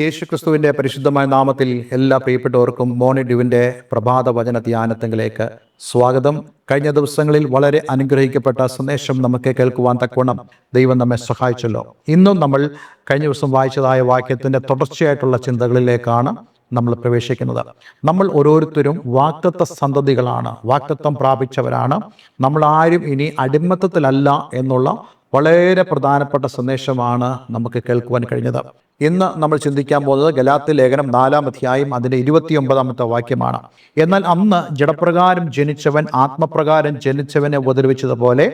യേശുക്രിസ്തുവിൻ്റെ പരിശുദ്ധമായ നാമത്തിൽ എല്ലാ പ്രിയപ്പെട്ടവർക്കും മോർണിംഗ് ഡ്യൂവിൻ്റെ പ്രഭാത വചന ധ്യാനത്തിലേക്ക് സ്വാഗതം. കഴിഞ്ഞ ദിവസങ്ങളിൽ വളരെ അനുഗ്രഹിക്കപ്പെട്ട സന്ദേശം നമുക്ക് കേൾക്കുവാൻ തക്കവണ്ണം ദൈവം നമ്മെ സഹായിച്ചല്ലോ. ഇന്നും നമ്മൾ കഴിഞ്ഞ ദിവസം വായിച്ചതായ വാക്യത്തിൻ്റെ തുടർച്ചയായിട്ടുള്ള ചിന്തകളിലേക്കാണ് നമ്മൾ പ്രവേശിക്കുന്നത്. നമ്മൾ ഓരോരുത്തരും വാഗ്ദത്ത സന്തതികളാണ്, വാഗ്ദത്തം പ്രാപിച്ചവരാണ്. നമ്മൾ ആരും ഇനി അടിമത്തത്തിലല്ല എന്നുള്ള വളരെ പ്രധാനപ്പെട്ട സന്ദേശമാണ് നമുക്ക് കേൾക്കുവാൻ കഴിഞ്ഞത്. ഇന്ന് നമ്മൾ ചിന്തിക്കാൻ പോകുന്നത് ഗലാത്യ ലേഖനം 4-ാം അധ്യായം അതിൻ്റെ 29-ാമത്തെ വാക്യമാണ്. എന്നാൽ അന്ന് ജഡപ്രകാരം ജനിച്ചവൻ ആത്മപ്രകാരം ജനിച്ചവനെ ഉപദ്രവിച്ചതുപോലെ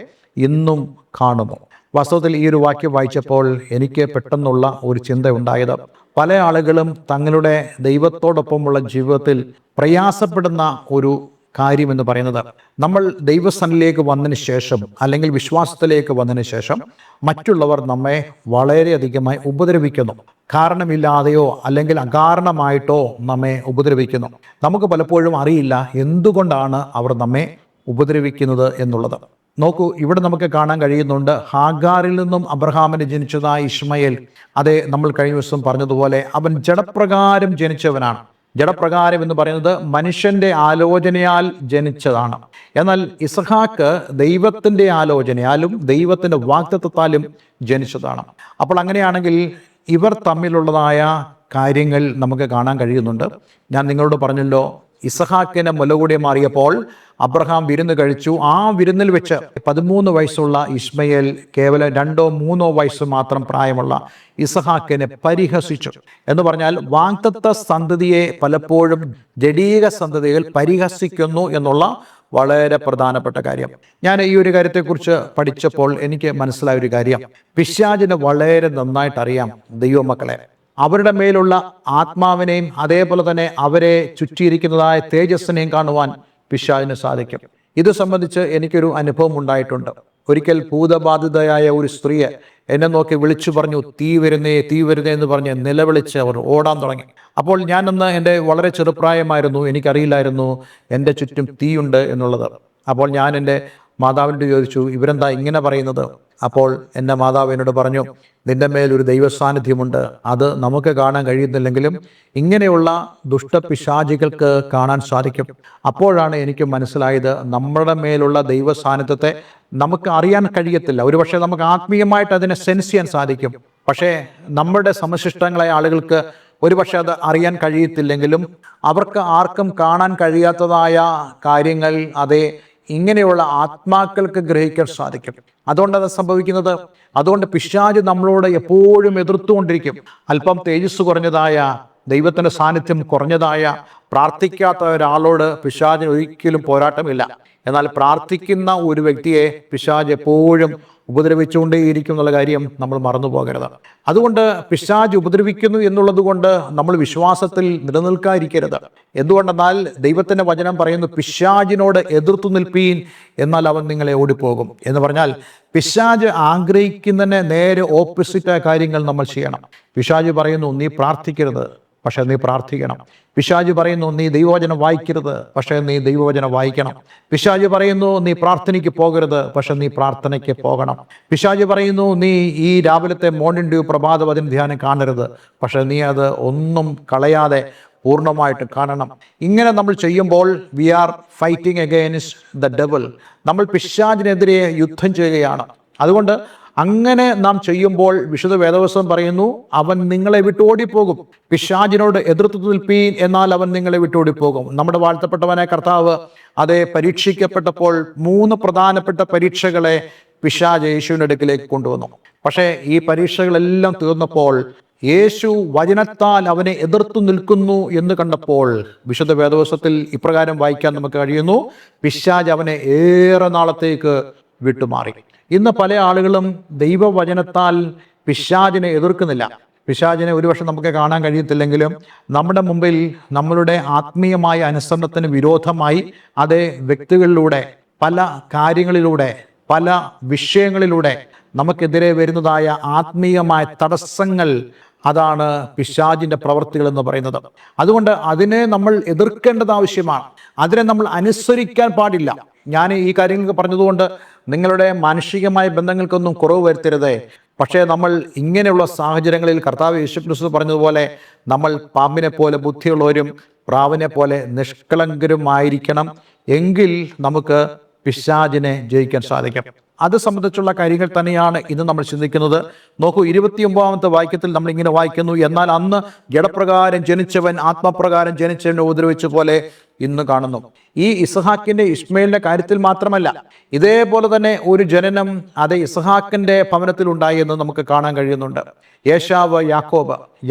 ഇന്നും കാണുന്നു. വാസ്തവത്തിൽ ഈ ഒരു വാക്യം വായിച്ചപ്പോൾ എനിക്ക് പെട്ടെന്നുള്ള ഒരു ചിന്ത ഉണ്ടായത്, പല ആളുകളും തങ്ങളുടെ ദൈവത്തോടൊപ്പമുള്ള ജീവിതത്തിൽ പ്രയാസപ്പെടുന്ന ഒരു കാര്യമെന്ന് പറയുന്നത്, നമ്മൾ ദൈവസന്നിധിയിലേക്ക് വന്നതിന് ശേഷം അല്ലെങ്കിൽ വിശ്വാസത്തിലേക്ക് വന്നതിന് ശേഷം മറ്റുള്ളവർ നമ്മെ വളരെയധികമായി ഉപദ്രവിക്കുന്നു. കാരണമില്ലാതെയോ അല്ലെങ്കിൽ അകാരണമായിട്ടോ നമ്മെ ഉപദ്രവിക്കുന്നു. നമുക്ക് പലപ്പോഴും അറിയില്ല എന്തുകൊണ്ടാണ് അവർ നമ്മെ ഉപദ്രവിക്കുന്നത് എന്നുള്ളത്. നോക്കൂ, ഇവിടെ നമുക്ക് കാണാൻ കഴിയുന്നുണ്ട്, ഹാഗാറിൽ നിന്നും അബ്രഹാമിന് ജനിച്ചതായ ഇശ്മയേൽ, അതെ, നമ്മൾ കഴിഞ്ഞ ദിവസം പറഞ്ഞതുപോലെ അവൻ ജഡപ്രകാരം ജനിച്ചവനാണ്. ജഡപ്രകാരം എന്ന് പറയുന്നത് മനുഷ്യന്റെ ആലോചനയാൽ ജനിച്ചതാണ്. എന്നാൽ ഇസഹാക്ക് ദൈവത്തിൻ്റെ ആലോചനയാലും ദൈവത്തിൻ്റെ വാഗ്ദത്തത്താലും ജനിച്ചതാണ്. അപ്പോൾ അങ്ങനെയാണെങ്കിൽ ഇവർ തമ്മിലുള്ളതായ കാര്യങ്ങൾ നമുക്ക് കാണാൻ കഴിയുന്നുണ്ട്. ഞാൻ നിങ്ങളോട് പറഞ്ഞല്ലോ, ഇസഹാക്കിന് മുലകൂടി മാറിയപ്പോൾ അബ്രഹാം വിരുന്ന് കഴിച്ചു. ആ വിരുന്നിൽ വെച്ച് 13 വയസ്സുള്ള ഇശ്മയേൽ കേവലം 2-3 വയസ്സ് മാത്രം പ്രായമുള്ള ഇസഹാക്കിനെ പരിഹസിച്ചു. എന്ന് പറഞ്ഞാൽ വാഗ്ദത്ത സന്തതിയെ പലപ്പോഴും ജഡീക സന്തതികൾ പരിഹസിക്കുന്നു എന്നുള്ള വളരെ പ്രധാനപ്പെട്ട കാര്യം. ഞാൻ ഈ ഒരു കാര്യത്തെക്കുറിച്ച് പഠിച്ചപ്പോൾ എനിക്ക് മനസ്സിലായ ഒരു കാര്യം, പിശാചിന് വളരെ നന്നായിട്ട് അറിയാം ദൈവമക്കളെ, അവരുടെ മേലുള്ള ആത്മാവിനെയും അതേപോലെ തന്നെ അവരെ ചുറ്റിയിരിക്കുന്നതായ തേജസ്സിനെയും കാണുവാൻ പിശാചിന് സാധിക്കും. ഇത് സംബന്ധിച്ച് എനിക്കൊരു അനുഭവം ഉണ്ടായിട്ടുണ്ട്. ഒരിക്കൽ ഭൂതബാധിതയായ ഒരു സ്ത്രീയെ എന്നെ നോക്കി വിളിച്ചു പറഞ്ഞു, തീ വരുന്നേ തീ വരുന്നേ എന്ന് പറഞ്ഞ് നിലവിളിച്ച് അവർ ഓടാൻ തുടങ്ങി. അപ്പോൾ ഞാനന്ന് എൻ്റെ വളരെ ചെറുപ്രായമായിരുന്നു, എനിക്കറിയില്ലായിരുന്നു എൻ്റെ ചുറ്റും തീയുണ്ട് എന്നുള്ളത്. അപ്പോൾ ഞാൻ എൻ്റെ മാതാവിനോട് ചോദിച്ചു, ഇവരെന്താ ഇങ്ങനെ പറയുന്നത്? അപ്പോൾ എൻ്റെ മാതാവ് എന്നോട് പറഞ്ഞു, നിന്റെ മേലൊരു ദൈവസാന്നിധ്യമുണ്ട്, അത് നമുക്ക് കാണാൻ കഴിയുന്നില്ലെങ്കിലും ഇങ്ങനെയുള്ള ദുഷ്ടപിശാചികൾക്ക് കാണാൻ സാധിക്കും. അപ്പോഴാണ് എനിക്ക് മനസ്സിലായത്, നമ്മുടെ മേലുള്ള ദൈവസാന്നിധ്യത്തെ നമുക്ക് അറിയാൻ കഴിയത്തില്ല. ഒരുപക്ഷെ നമുക്ക് ആത്മീയമായിട്ട് അതിനെ സെൻസ് ചെയ്യാൻ സാധിക്കും. പക്ഷേ നമ്മുടെ സമശിഷ്ടങ്ങളായ ആളുകൾക്ക് ഒരുപക്ഷെ അത് അറിയാൻ കഴിയത്തില്ലെങ്കിലും അവർക്ക് ആർക്കും കാണാൻ കഴിയാത്തതായ കാര്യങ്ങൾ അതേ ഇങ്ങനെയുള്ള ആത്മാക്കൾക്ക് ഗ്രഹിക്കാൻ സാധിക്കും. അതുകൊണ്ടത് സംഭവിക്കുന്നത്. അതുകൊണ്ട് പിശാച് നമ്മളോട് എപ്പോഴും എതിർത്തുകൊണ്ടിരിക്കും. അല്പം തേജസ് കുറഞ്ഞതായ, ദൈവത്തിൻ്റെ സാന്നിധ്യം കുറഞ്ഞതായ, പ്രാർത്ഥിക്കാത്ത ഒരാളോട് പിശാചിന് ഒരിക്കലും പോരാട്ടമില്ല. എന്നാൽ പ്രാർത്ഥിക്കുന്ന ഒരു വ്യക്തിയെ പിശാച് എപ്പോഴും ഉപദ്രവിച്ചുകൊണ്ടേയിരിക്കും എന്നുള്ള കാര്യം നമ്മൾ മറന്നു പോകരുത്. അതുകൊണ്ട് പിശാച് ഉപദ്രവിക്കുന്നു എന്നുള്ളത് കൊണ്ട് നമ്മൾ വിശ്വാസത്തിൽ നിലനിൽക്കാതിരിക്കരുത്. എന്തുകൊണ്ടെന്നാൽ ദൈവത്തിൻ്റെ വചനം പറയുന്നു, പിശാചിനോട് എതിർത്തു നിൽപ്പീൻ എന്നാൽ അവൻ നിങ്ങളെ ഓടിപ്പോകും എന്ന് പറഞ്ഞാൽ പിശാച് ആഗ്രഹിക്കുന്നതിന് നേരെ ഓപ്പോസിറ്റായ കാര്യങ്ങൾ നമ്മൾ ചെയ്യണം. പിശാച് പറയുന്നു, നീ പ്രാർത്ഥിക്കരുത്, പക്ഷെ നീ പ്രാർത്ഥിക്കണം. പിശാച് പറയുന്നു, നീ ദൈവവചനം വായിക്കരുത്, പക്ഷേ നീ ദൈവവചനം വായിക്കണം. പിശാച് പറയുന്നു, നീ പ്രാർത്ഥനയ്ക്ക് പോകരുത്, പക്ഷെ നീ പ്രാർത്ഥനയ്ക്ക് പോകണം. പിശാച് പറയുന്നു, നീ ഈ രാവിലത്തെ മോർണിംഗ് ഡ്യൂ പ്രഭാത വചന ധ്യാനം കാണരുത്, പക്ഷെ നീ അത് ഒന്നും കളയാതെ പൂർണ്ണമായിട്ട് കാണണം. ഇങ്ങനെ നമ്മൾ ചെയ്യുമ്പോൾ we are fighting against the devil. നമ്മൾ പിശാചിനെതിരെ യുദ്ധം ചെയ്യുകയാണ്. അതുകൊണ്ട് അങ്ങനെ നാം ചെയ്യുമ്പോൾ വിശുദ്ധ വേദപുസ്തകം പറയുന്നു, അവൻ നിങ്ങളെ വിട്ടോടിപ്പോകും. പിശാചിനോട് എതിർത്ത് നിൽപ്പീൻ എന്നാൽ അവൻ നിങ്ങളെ വിട്ടോടിപ്പോകും. നമ്മുടെ വാഴ്ത്തപ്പെട്ടവനായ കർത്താവ് അതേ പരീക്ഷിക്കപ്പെട്ടപ്പോൾ 3 പ്രധാനപ്പെട്ട പരീക്ഷകളെ പിശാച് യേശുവിൻ്റെ അടുക്കിലേക്ക് കൊണ്ടുവന്നു. പക്ഷേ ഈ പരീക്ഷകളെല്ലാം തീർന്നപ്പോൾ യേശു വചനത്താൽ അവനെ എതിർത്തു നിൽക്കുന്നു എന്ന് കണ്ടപ്പോൾ വിശുദ്ധ വേദപുസ്തകത്തിൽ ഇപ്രകാരം വായിക്കാൻ നമുക്ക് കഴിയുന്നു, പിശാച് അവനെ ഏറെ നാളത്തേക്ക് വിട്ടുമാറി. ഇന്ന് പല ആളുകളും ദൈവവചനത്താൽ പിശാചിനെ എതിർക്കുന്നില്ല. പിശാചിനെ ഒരുപക്ഷെ നമുക്ക് കാണാൻ കഴിയത്തില്ലെങ്കിലും നമ്മുടെ മുമ്പിൽ നമ്മളുടെ ആത്മീയമായ അനുസരണത്തിന് വിരോധമായി അതേ വ്യക്തികളിലൂടെ, പല കാര്യങ്ങളിലൂടെ, പല വിഷയങ്ങളിലൂടെ നമുക്കെതിരെ വരുന്നതായ ആത്മീയമായ തടസ്സങ്ങൾ, അതാണ് പിശാചിൻ്റെ പ്രവൃത്തികൾ എന്ന് പറയുന്നത്. അതുകൊണ്ട് അതിനെ നമ്മൾ എതിർക്കേണ്ടത് ആവശ്യമാണ്. അതിനെ നമ്മൾ അനുസരിക്കാൻ പാടില്ല. ഞാൻ ഈ കാര്യങ്ങൾ പറഞ്ഞതുകൊണ്ട് നിങ്ങളുടെ മാനുഷികമായ ബന്ധങ്ങൾക്കൊന്നും കുറവ് വരുത്തരുതേ. പക്ഷേ നമ്മൾ ഇങ്ങനെയുള്ള സാഹചര്യങ്ങളിൽ കർത്താവ് യേശുക്രിസ്തു പറഞ്ഞതുപോലെ നമ്മൾ പാമ്പിനെ പോലെ ബുദ്ധിയുള്ളവരും പ്രാവിനെ പോലെ നിഷ്കളങ്കരുമായിരിക്കണം. എങ്കിൽ നമുക്ക് പിശാചിനെ ജയിക്കാൻ സാധിക്കും. അത് സംബന്ധിച്ചുള്ള കാര്യങ്ങൾ തന്നെയാണ് ഇന്ന് നമ്മൾ ചിന്തിക്കുന്നത്. നോക്കൂ, 29-ാമത്തെ വാക്യത്തിൽ നമ്മൾ ഇങ്ങനെ വായിക്കുന്നു, എന്നാൽ അന്ന് ജഡപ്രകാരം ജനിച്ചവൻ ആത്മപ്രകാരം ജനിച്ചവനെ ഉപദ്രവിച്ച പോലെ ഇന്ന് കാണുന്നു. ഈ ഇസ്ഹാക്കിന്റെ ഇശ്മേലിന്റെ കാര്യത്തിൽ മാത്രമല്ല, ഇതേപോലെ തന്നെ ഒരു ജനനം അത് ഇസ്ഹാക്കിന്റെ ഭവനത്തിൽ ഉണ്ടായി എന്ന് നമുക്ക് കാണാൻ കഴിയുന്നുണ്ട്. ഏശാവ്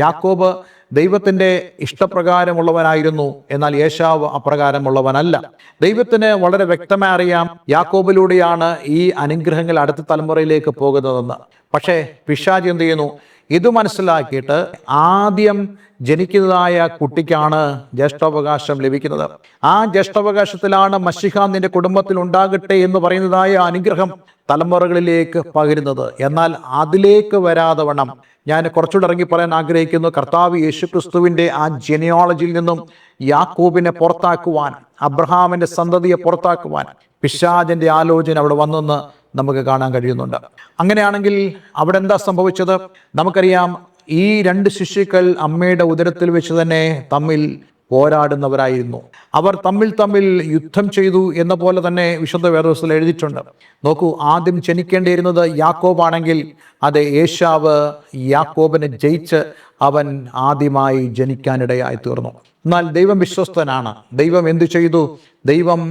യാക്കോബ് ദൈവത്തിന്റെ ഇഷ്ടപ്രകാരമുള്ളവനായിരുന്നു, എന്നാൽ ഏശാവ് അപ്രകാരമുള്ളവനല്ല. ദൈവത്തിന് വളരെ വ്യക്തമായി അറിയാം യാക്കോബിലൂടെയാണ് ഈ അനുഗ്രഹങ്ങൾ അടുത്ത തലമുറയിലേക്ക് പോകുന്നതെന്ന്. പക്ഷേ പിശാച് എന്ത് ചെയ്യുന്നു? ഇത് മനസ്സിലാക്കിയിട്ട് ആദ്യം ജനിക്കുന്നതായ കുട്ടിക്കാണ് ജ്യേഷ്ഠാവകാശം ലഭിക്കുന്നത്. ആ ജ്യേഷ്ഠാവകാശത്തിലാണ് മശിഹ നിന്റെ കുടുംബത്തിൽ ഉണ്ടാകട്ടെ എന്ന് പറയുന്നതായ അനുഗ്രഹം തലമുറകളിലേക്ക് പകരുന്നത്. എന്നാൽ അതിലേക്ക് വരാതെ വണ്ണം ഞാൻ കുറച്ചുകൂടെ ഇറങ്ങി പറയാൻ ആഗ്രഹിക്കുന്നു. കർത്താവ് യേശുക്രിസ്തുവിൻ്റെ ആ ജെനിയോളജിയിൽ നിന്നും യാക്കോബിനെ പുറത്താക്കുവാൻ, അബ്രഹാമിന്റെ സന്തതിയെ പുറത്താക്കുവാൻ പിശാചിന്റെ ആലോചന അവിടെ വന്നെന്ന് നമുക്ക് കാണാൻ കഴിയുന്നുണ്ട്. അങ്ങനെയാണെങ്കിൽ അവിടെ എന്താ സംഭവിച്ചത്? നമുക്കറിയാം, ഈ 2 ശിശുക്കൾ അമ്മയുടെ ഉദരത്തിൽ വെച്ച് തന്നെ തമ്മിൽ പോരാടുന്നവരായിരുന്നു. അവർ തമ്മിൽ യുദ്ധം ചെയ്തു എന്ന പോലെ തന്നെ വിശുദ്ധ വേദപുസ്തകത്തിൽ എഴുതിയിട്ടുണ്ട്. നോക്കൂ, ആദ്യം ജനിക്കേണ്ടിയിരുന്നത് യാക്കോബാണെങ്കിൽ അത് ഏശാവ് യാക്കോബിനെ ജയിച്ച് അവൻ ആദ്യമായി ജനിക്കാനിടയായി തീർന്നു. എന്നാൽ ദൈവം വിശ്വസ്തനാണ്. ദൈവം എന്തു ചെയ്തു? ദൈവം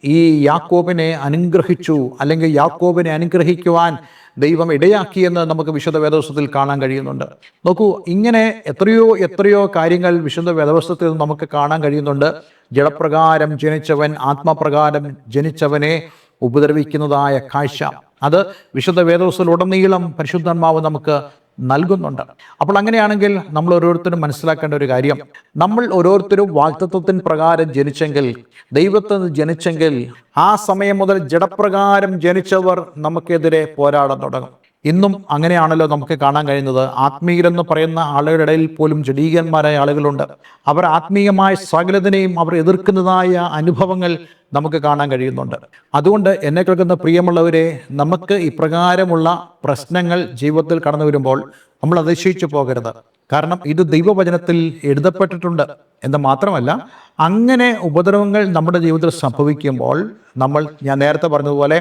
ഈ യാക്കോബിനെ അനുഗ്രഹിച്ചു, അല്ലെങ്കിൽ യാക്കോബിനെ അനുഗ്രഹിക്കുവാൻ ദൈവം ഇടയാക്കിയെന്ന് നമുക്ക് വിശുദ്ധ വേദപുസ്തകത്തിൽ കാണാൻ കഴിയുന്നുണ്ട്. നോക്കൂ, ഇങ്ങനെ എത്രയോ കാര്യങ്ങൾ വിശുദ്ധ വേദപുസ്തകത്തിൽ നമുക്ക് കാണാൻ കഴിയുന്നുണ്ട്. ജഡപ്രകാരം ജനിച്ചവൻ ആത്മപ്രകാരം ജനിച്ചവനെ ഉപദ്രവിക്കുന്നതായ കാഴ്ച അത് വിശുദ്ധ വേദപുസ്തകത്തിലുടനീളം പരിശുദ്ധാത്മാവ് നമുക്ക് നൽകുന്നുണ്ട്. അപ്പോൾ അങ്ങനെയാണെങ്കിൽ നമ്മൾ ഓരോരുത്തരും മനസ്സിലാക്കേണ്ട ഒരു കാര്യം, നമ്മൾ ഓരോരുത്തരും വാഗ്ദത്തത്തിന് പ്രകാരം ജനിച്ചെങ്കിൽ, ദൈവത്തിൽ ജനിച്ചെങ്കിൽ, ആ സമയം മുതൽ ജഡപ്രകാരം ജനിച്ചവർ നമുക്കെതിരെ പോരാടാൻ തുടങ്ങും. ഇന്നും അങ്ങനെയാണല്ലോ നമുക്ക് കാണാൻ കഴിയുന്നത്. ആത്മീയരെന്ന് പറയുന്ന ആളുകളുടെ ഇടയിൽ പോലും ജഡീകന്മാരായ ആളുകളുണ്ട്. അവർ ആത്മീയമായ സകലതിനെയും അവർ എതിർക്കുന്നതായ അനുഭവങ്ങൾ നമുക്ക് കാണാൻ കഴിയുന്നുണ്ട്. അതുകൊണ്ട് എന്നെ കേൾക്കുന്ന പ്രിയമുള്ളവരെ, നമുക്ക് ഇപ്രകാരമുള്ള പ്രശ്നങ്ങൾ ജീവിതത്തിൽ കടന്നു വരുമ്പോൾ നമ്മൾ അതിശയിച്ചു പോകരുത്. കാരണം ഇത് ദൈവവചനത്തിൽ എഴുതപ്പെട്ടിട്ടുണ്ട് എന്ന് മാത്രമല്ല, അങ്ങനെ ഉപദ്രവങ്ങൾ നമ്മുടെ ജീവിതത്തിൽ സംഭവിക്കുമ്പോൾ ഞാൻ നേരത്തെ പറഞ്ഞതുപോലെ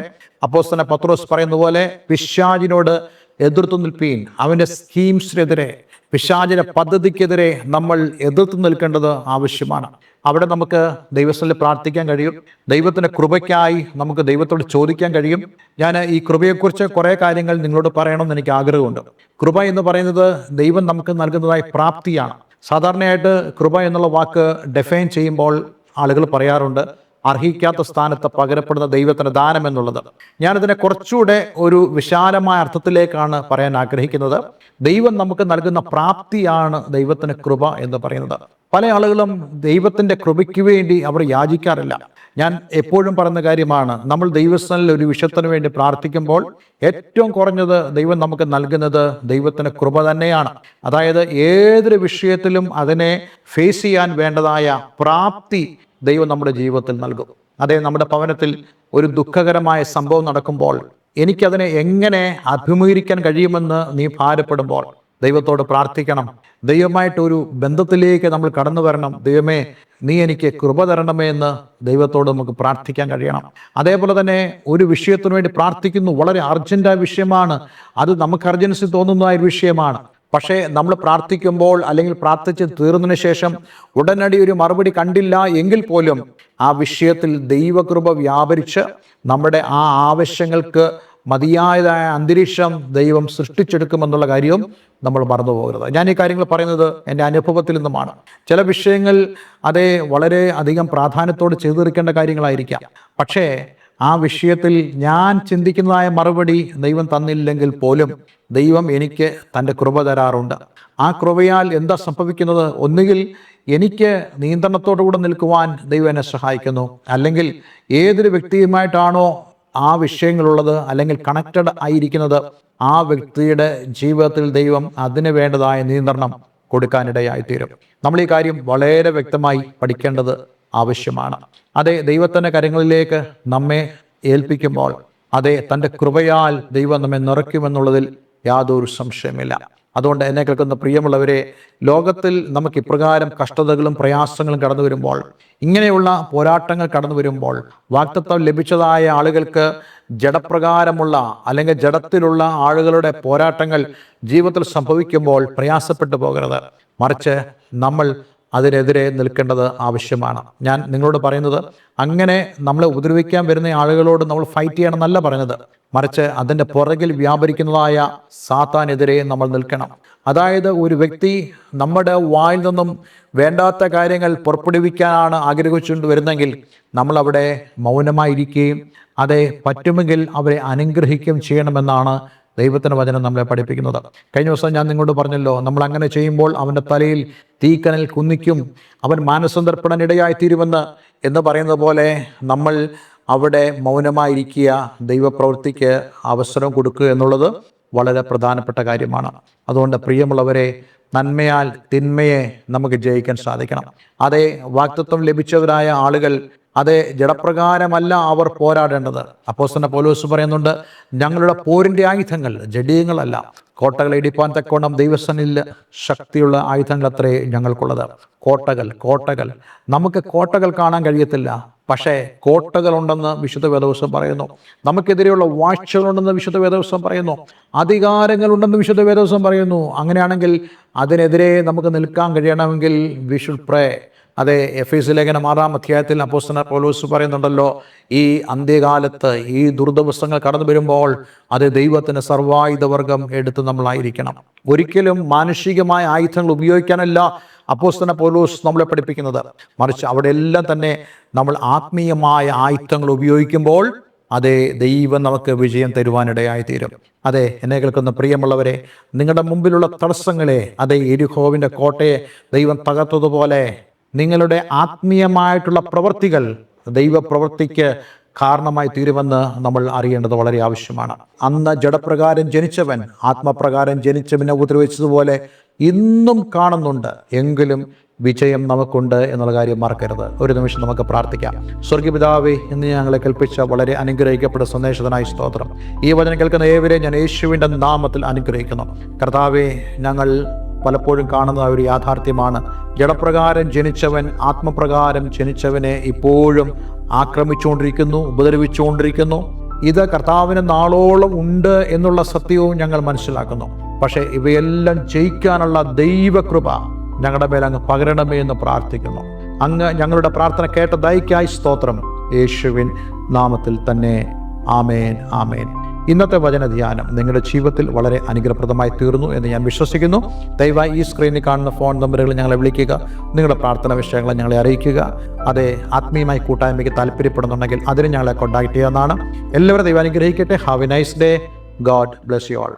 അപ്പോസ്തലൻ പത്രോസ് പറയുന്ന പോലെ പിശാചിനോട് എതിർത്തു നിൽപ്പീൻ. അവൻ്റെ സ്കീംസിനെതിരെ, പിശാചിന്റെ പദ്ധതിക്കെതിരെ നമ്മൾ എതിർത്ത് നിൽക്കേണ്ടത് ആവശ്യമാണ്. അവിടെ നമുക്ക് ദൈവസ്ഥലിൽ പ്രാർത്ഥിക്കാൻ കഴിയും. ദൈവത്തിൻ്റെ കൃപയ്ക്കായി നമുക്ക് ദൈവത്തോട് ചോദിക്കാൻ കഴിയും. ഞാൻ ഈ കൃപയെക്കുറിച്ച് കുറേ കാര്യങ്ങൾ നിങ്ങളോട് പറയണമെന്ന് എനിക്ക് ആഗ്രഹമുണ്ട്. കൃപ എന്ന് പറയുന്നത് ദൈവം നമുക്ക് നൽകുന്നതായ പ്രാപ്തിയാണ്. സാധാരണയായിട്ട് കൃപ എന്നുള്ള വാക്ക് ഡിഫൈൻ ചെയ്യുമ്പോൾ ആളുകൾ പറയാറുണ്ട് അർഹിക്കാത്ത സ്ഥാനത്ത് പകരപ്പെടുന്ന ദൈവത്തിൻ്റെ ദാനം എന്നുള്ളത്. ഞാനിതിനെ കുറച്ചുകൂടെ ഒരു വിശാലമായ അർത്ഥത്തിലേക്കാണ് പറയാൻ ആഗ്രഹിക്കുന്നത്. ദൈവം നമുക്ക് നൽകുന്ന പ്രാപ്തിയാണ് ദൈവത്തിന് കൃപ എന്ന് പറയുന്നത്. പല ആളുകളും ദൈവത്തിൻ്റെ കൃപയ്ക്ക് വേണ്ടി അവർ യാചിക്കാറില്ല. ഞാൻ എപ്പോഴും പറയുന്ന കാര്യമാണ്, നമ്മൾ ദൈവസ്ഥനിൽ ഒരു വിഷയത്തിന് വേണ്ടി പ്രാർത്ഥിക്കുമ്പോൾ ഏറ്റവും കുറഞ്ഞത് ദൈവം നമുക്ക് നൽകുന്നത് ദൈവത്തിന് കൃപ തന്നെയാണ്. അതായത് ഏതൊരു വിഷയത്തിലും അതിനെ ഫേസ് ചെയ്യാൻ വേണ്ടതായ പ്രാപ്തി ദൈവം നമ്മുടെ ജീവിതത്തിൽ നൽകും. അതേ, നമ്മുടെ ഭവനത്തിൽ ഒരു ദുഃഖകരമായ സംഭവം നടക്കുമ്പോൾ എനിക്കതിനെ എങ്ങനെ അഭിമുഖീകരിക്കാൻ കഴിയുമെന്ന് നീ ഭാരപ്പെടുമ്പോൾ ദൈവത്തോട് പ്രാർത്ഥിക്കണം. ദൈവമായിട്ടൊരു ബന്ധത്തിലേക്ക് നമ്മൾ കടന്നു വരണം. ദൈവമേ, നീ എനിക്ക് കൃപ തരണമേ എന്ന് ദൈവത്തോട് നമുക്ക് പ്രാർത്ഥിക്കാൻ കഴിയണം. അതേപോലെ തന്നെ ഒരു വിഷയത്തിനു വേണ്ടി പ്രാർത്ഥിക്കുന്നു, വളരെ അർജന്റായ വിഷയമാണ്, അത് നമുക്ക് അർജൻസി തോന്നുന്നതായ വിഷയമാണ്. പക്ഷേ നമ്മൾ പ്രാർത്ഥിക്കുമ്പോൾ അല്ലെങ്കിൽ പ്രാർത്ഥിച്ച് തീർന്നതിന് ശേഷം ഉടനടി ഒരു മറുപടി കണ്ടില്ല എങ്കിൽ പോലും ആ വിഷയത്തിൽ ദൈവകൃപ വ്യാപരിച്ച് നമ്മുടെ ആ ആവശ്യങ്ങൾക്ക് മതിയായതായ അന്തരീക്ഷം ദൈവം സൃഷ്ടിച്ചെടുക്കുമെന്നുള്ള കാര്യവും നമ്മൾ മറന്നു പോകരുത്. ഞാൻ ഈ കാര്യങ്ങൾ പറയുന്നത് എൻ്റെ അനുഭവത്തിൽ നിന്നുമാണ്. ചില വിഷയങ്ങൾ അതേ വളരെ അധികം പ്രാധാന്യത്തോട് ചെയ്തു തീർക്കേണ്ട കാര്യങ്ങളായിരിക്കാം. പക്ഷേ ആ വിഷയത്തിൽ ഞാൻ ചിന്തിക്കുന്നതായ മറുപടി ദൈവം തന്നില്ലെങ്കിൽ പോലും ദൈവം എനിക്ക് തൻ്റെ കൃപ തരാറുണ്ട്. ആ കൃപയാൽ എന്താ സംഭവിക്കുന്നത്? ഒന്നുകിൽ എനിക്ക് നിയന്ത്രണത്തോടുകൂടെ നിൽക്കുവാൻ ദൈവം എന്നെ സഹായിക്കുന്നു, അല്ലെങ്കിൽ ഏതൊരു വ്യക്തിയുമായിട്ടാണോ ആ വിഷയങ്ങളുള്ളത് അല്ലെങ്കിൽ കണക്റ്റഡ് ആയിരിക്കുന്നത് ആ വ്യക്തിയുടെ ജീവിതത്തിൽ ദൈവം അതിന് വേണ്ടതായ നിയന്ത്രണം കൊടുക്കാനിടയായിത്തീരും. നമ്മൾ ഈ കാര്യം വളരെ വ്യക്തമായി പഠിക്കേണ്ടത് ആവശ്യമാണ്. അതെ, ദൈവത്തിൻ്റെ കാര്യങ്ങളിലേക്ക് നമ്മെ ഏൽപ്പിക്കുമ്പോൾ അതെ തൻ്റെ കൃപയാൽ ദൈവം നമ്മെ നിറയ്ക്കുമെന്നുള്ളതിൽ യാതൊരു സംശയമില്ല. അതുകൊണ്ട് എന്നെ കേൾക്കുന്ന പ്രിയമുള്ളവരെ, ലോകത്തിൽ നമുക്ക് ഇപ്രകാരം കഷ്ടതകളും പ്രയാസങ്ങളും കടന്നു വരുമ്പോൾ, ഇങ്ങനെയുള്ള പോരാട്ടങ്ങൾ കടന്നു വരുമ്പോൾ, വാഗ്ദത്തം ലഭിച്ചതായ ആളുകൾക്ക് ജഡപ്രകാരമുള്ള അല്ലെങ്കിൽ ജഡത്തിലുള്ള ആളുകളുടെ പോരാട്ടങ്ങൾ ജീവിതത്തിൽ സംഭവിക്കുമ്പോൾ പ്രയാസപ്പെട്ടു പോകരുത്. മറിച്ച് നമ്മൾ അതിനെതിരെ നിൽക്കേണ്ടത് ആവശ്യമാണ്. ഞാൻ നിങ്ങളോട് പറയുന്നത്, അങ്ങനെ നമ്മളെ ഉപദ്രവിക്കാൻ വരുന്ന ആളുകളോട് നമ്മൾ ഫൈറ്റ് ചെയ്യണമെന്നല്ല പറഞ്ഞത്. മറിച്ച് അതിൻ്റെ പുറകിൽ വ്യാപരിക്കുന്നതായ സാത്താനെതിരെ നമ്മൾ നിൽക്കണം. അതായത് ഒരു വ്യക്തി നമ്മുടെ വായിൽ നിന്നും വേണ്ടാത്ത കാര്യങ്ങൾ പുറപ്പെടുവിക്കാനാണ് ആഗ്രഹിച്ചുകൊണ്ട് വരുന്നെങ്കിൽ നമ്മളവിടെ മൗനമായിരിക്കുകയും അതെ പറ്റുമെങ്കിൽ അവരെ അനുഗ്രഹിക്കുകയും ചെയ്യണമെന്നാണ് ദൈവത്തിൻ്റെ വചനം നമ്മളെ പഠിപ്പിക്കുന്നത്. കഴിഞ്ഞ ദിവസം ഞാൻ നിങ്ങളോട് പറഞ്ഞല്ലോ, നമ്മൾ അങ്ങനെ ചെയ്യുമ്പോൾ അവൻ്റെ തലയിൽ തീക്കനൽ കുന്നിക്കും, അവൻ മാനസാന്തരപ്പെടാൻ ഇടയായിത്തീരുമെന്ന് എന്ന് പറയുന്നത് പോലെ നമ്മൾ അവിടെ മൗനമായിരിക്കുക, ദൈവപ്രവൃത്തിക്ക് അവസരം കൊടുക്കുക എന്നുള്ളത് വളരെ പ്രധാനപ്പെട്ട കാര്യമാണ്. അതുകൊണ്ട് പ്രിയമുള്ളവരെ, നന്മയാൽ തിന്മയെ നമുക്ക് ജയിക്കാൻ സാധിക്കണം. അതേ വാഗ്ദത്തം ലഭിച്ചവരായ ആളുകൾ അതേ ജഡപ്രകാരമല്ല അവർ പോരാടേണ്ടത്. അപ്പോസ്തലൻ പൗലോസ് പറയുന്നുണ്ട്, ഞങ്ങളുടെ പോരിൻ്റെ ആയുധങ്ങൾ ജഡീയങ്ങളല്ല, കോട്ടകൾ ഇടിപ്പാൻ തക്കോണം ദൈവസന്നിധിയിൽ ശക്തിയുള്ള ആയുധങ്ങൾ അത്രേ ഞങ്ങൾക്കുള്ളത്. കോട്ടകൾ നമുക്ക് കോട്ടകൾ കാണാൻ കഴിയത്തില്ല, പക്ഷേ കോട്ടകളുണ്ടെന്ന് വിശുദ്ധ വേദപുസ്തകം പറയുന്നു. നമുക്കെതിരെയുള്ള വാഴ്ചകളുണ്ടെന്ന് വിശുദ്ധ വേദപുസ്തകം പറയുന്നു. അധികാരങ്ങളുണ്ടെന്ന് വിശുദ്ധ വേദപുസ്തകം പറയുന്നു. അങ്ങനെയാണെങ്കിൽ അതിനെതിരെ നമുക്ക് നിൽക്കാൻ കഴിയണമെങ്കിൽ വി ഷുഡ് പ്രേ. അതെ, എഫേസ്യ ലേഖനം 6-ാം അധ്യായത്തിൽ അപ്പോസ്തലൻ പൗലോസ് പറയുന്നുണ്ടല്ലോ, ഈ അന്ത്യകാലത്ത് ഈ ദുർദിവസങ്ങൾ കടന്നു വരുമ്പോൾ അത് ദൈവത്തിൻ്റെ സർവായുധവർഗം എടുത്ത് നമ്മളായിരിക്കണം. ഒരിക്കലും മാനുഷികമായ ആയുധങ്ങൾ ഉപയോഗിക്കാനല്ല അപ്പോസ്തലൻ പൗലോസ് നമ്മളെ പഠിപ്പിക്കുന്നത്. മറിച്ച് അവിടെ എല്ലാം തന്നെ നമ്മൾ ആത്മീയമായ ആയുധങ്ങൾ ഉപയോഗിക്കുമ്പോൾ അതേ ദൈവം നമുക്ക് വിജയം തരുവാനിടയായി തീരും. അതെ, എന്നെ കേൾക്കുന്ന പ്രിയമുള്ളവരെ, നിങ്ങളുടെ മുമ്പിലുള്ള തടസ്സങ്ങളെ, അതേ യെരിഹോവിൻ്റെ കോട്ടയെ ദൈവം തകർത്തതുപോലെ നിങ്ങളുടെ ആത്മീയമായിട്ടുള്ള പ്രവൃത്തികൾ ദൈവപ്രവൃത്തിക്ക് കാരണമായി തീരുമെന്ന് നമ്മൾ അറിയേണ്ടത് വളരെ ആവശ്യമാണ്. അന്ന് ജഡപ്രകാരം ജനിച്ചവൻ ആത്മപ്രകാരം ജനിച്ചവനെ ഉപദ്രവിച്ചതുപോലെ ഇന്നും കാണുന്നുണ്ട്, എങ്കിലും വിജയം നമുക്കുണ്ട് എന്നുള്ള കാര്യം മറക്കരുത്. ഒരു നിമിഷം നമുക്ക് പ്രാർത്ഥിക്കാം. സ്വർഗ്ഗപിതാവേ, ഇന്ന് ഞങ്ങളെ കേൾപ്പിച്ച വളരെ അനുഗ്രഹിക്കപ്പെട്ട സന്ദേശത്തിനായി സ്തോത്രം. ഈ വചനം കേൾക്കുന്ന ഏവരെയും ഞാൻ യേശുവിൻ്റെ നാമത്തിൽ അനുഗ്രഹിക്കുന്നു. കർത്താവേ, ഞങ്ങൾ പലപ്പോഴും കാണുന്ന ഒരു യാഥാർത്ഥ്യമാണ്, ജഡപ്രകാരം ജനിച്ചവൻ ആത്മപ്രകാരം ജനിച്ചവനെ ഇപ്പോഴും ആക്രമിച്ചുകൊണ്ടിരിക്കുന്നു, ഉപദ്രവിച്ചുകൊണ്ടിരിക്കുന്നു. ഇത് കർത്താവിന് നാളോളം ഉണ്ട് എന്നുള്ള സത്യവും ഞങ്ങൾ മനസ്സിലാക്കുന്നു. പക്ഷേ ഇവയെല്ലാം ജയിക്കാനുള്ള ദൈവകൃപ ഞങ്ങളുടെ മേൽ അങ്ങ് പകരണമേ എന്ന് പ്രാർത്ഥിക്കുന്നു. അങ്ങ് ഞങ്ങളുടെ പ്രാർത്ഥന കേട്ട ദയക്കായി സ്തോത്രം. യേശുവിൻ നാമത്തിൽ തന്നെ ആമേൻ, ആമേൻ. ഇന്നത്തെ വചനധ്യാനം നിങ്ങളുടെ ജീവിതത്തിൽ വളരെ അനുഗ്രഹപ്രദമായി തീർന്നു എന്ന് ഞാൻ വിശ്വസിക്കുന്നു. ദയവായി ഈ സ്ക്രീനിൽ കാണുന്ന ഫോൺ നമ്പറുകൾ ഞങ്ങളെ വിളിക്കുക, നിങ്ങളുടെ പ്രാർത്ഥന വിഷയങ്ങൾ ഞങ്ങളെ അറിയിക്കുക. അതേ ആത്മീയമായി കൂട്ടായ്മയ്ക്ക് താല്പര്യപ്പെടുന്നുണ്ടെങ്കിൽ അതിന് ഞങ്ങളെ കോൺടാക്ട് ചെയ്യാവുന്നതാണ്. എല്ലാവരും ദൈവം അനുഗ്രഹിക്കട്ടെ. Have A nice day. God bless you all.